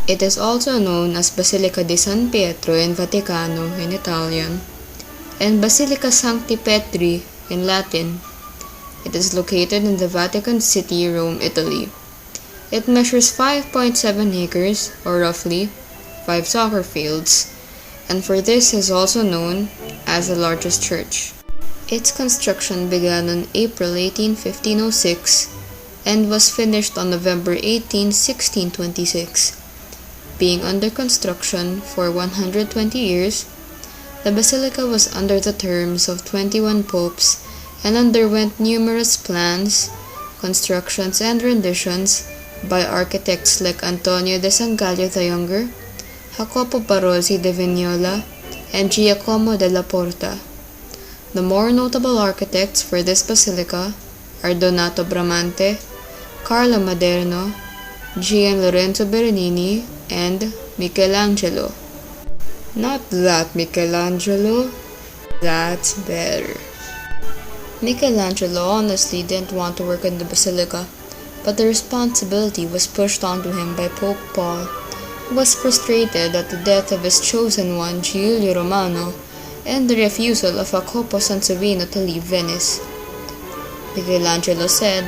It is also known as Basilica di San Pietro in Vaticano in Italian, and Basilica Sancti Petri in Latin. It is located in the Vatican City, Rome, Italy. It measures 5.7 acres, or roughly 5 soccer fields, and for this is also known as the largest church. Its construction began on April 18, 1506, and was finished on November 18, 1626. Being under construction for 120 years, the basilica was under the terms of 21 popes and underwent numerous plans, constructions, and renditions by architects like Antonio de Sangallo the Younger, Jacopo Barozzi de Vignola, and Giacomo della Porta. The more notable architects for this basilica are Donato Bramante, Carlo Maderno, Gian Lorenzo Bernini, and Michelangelo. Not that Michelangelo, that's better. Michelangelo honestly didn't want to work in the basilica, but the responsibility was pushed onto him by Pope Paul, who was frustrated at the death of his chosen one, Giulio Romano, and the refusal of Jacopo Sansovino to leave Venice. Michelangelo said,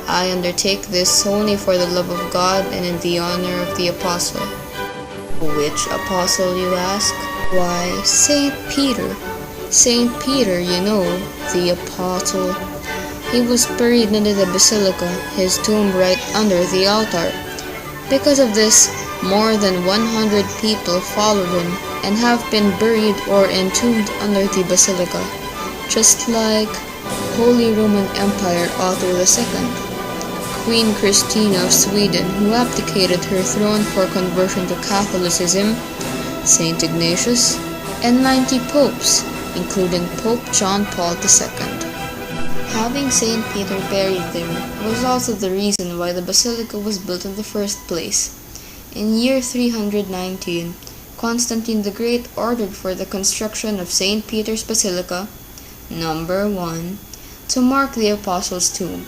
"I undertake this only for the love of God and in the honor of the apostle." Which apostle, you ask? Why, Saint Peter. Saint Peter, you know, the apostle. He was buried under the basilica, his tomb right under the altar. Because of this, more than 100 people followed him and have been buried or entombed under the basilica, just like Holy Roman Empire Otto II, Queen Christina of Sweden, who abdicated her throne for conversion to Catholicism, Saint Ignatius, and 90 popes, including Pope John Paul II. Having Saint Peter buried there was also the reason why the basilica was built in the first place. In year 319, Constantine the Great ordered for the construction of Saint Peter's Basilica, number 1, to mark the apostles' tomb.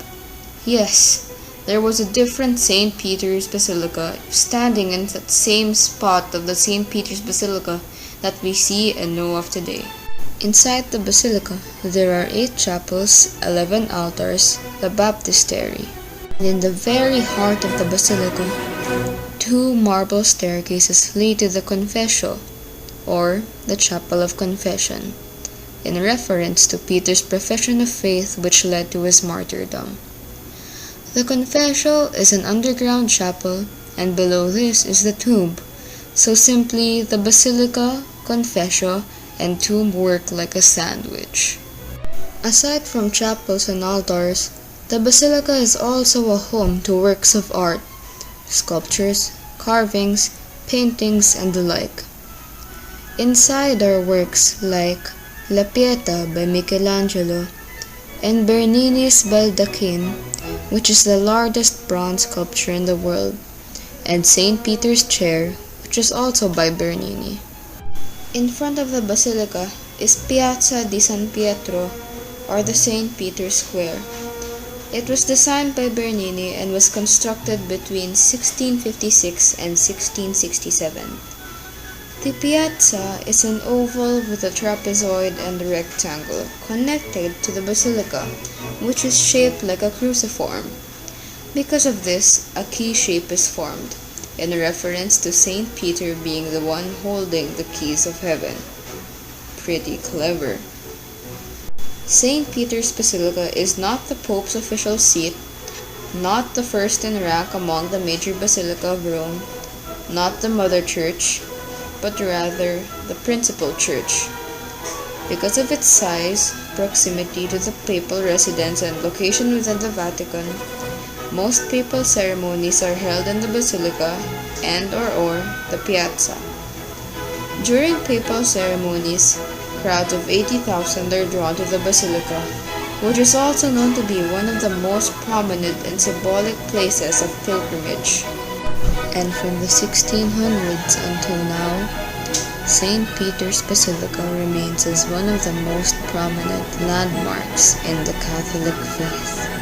Yes, there was a different St. Peter's Basilica standing in that same spot of the St. Peter's Basilica that we see and know of today. Inside the basilica, there are 8 chapels, 11 altars, the baptistry, and in the very heart of the basilica, 2 marble staircases lead to the confessio, or the chapel of confession, in reference to Peter's profession of faith which led to his martyrdom. The confessio is an underground chapel, and below this is the tomb, so simply the basilica, confessio, and tomb work like a sandwich. Aside from chapels and altars, the basilica is also a home to works of art, sculptures, carvings, paintings, and the like. Inside are works like La Pieta by Michelangelo and Bernini's Baldachin, which is the largest bronze sculpture in the world, and St. Peter's Chair, which is also by Bernini. In front of the basilica is Piazza di San Pietro, or the St. Peter's Square. It was designed by Bernini and was constructed between 1656 and 1667. The piazza is an oval with a trapezoid and a rectangle connected to the basilica, which is shaped like a cruciform. Because of this, a key shape is formed, in reference to Saint Peter being the one holding the keys of heaven. Pretty clever. Saint Peter's Basilica is not the Pope's official seat, not the first in rank among the major basilica of Rome, not the mother church, but rather the principal church. Because of its size, proximity to the papal residence, and location within the Vatican, most papal ceremonies are held in the basilica and/or the piazza. During papal ceremonies, crowds of 80,000 are drawn to the basilica, which is also known to be one of the most prominent and symbolic places of pilgrimage. And from the 1600s until now, St. Peter's Basilica remains as one of the most prominent landmarks in the Catholic faith.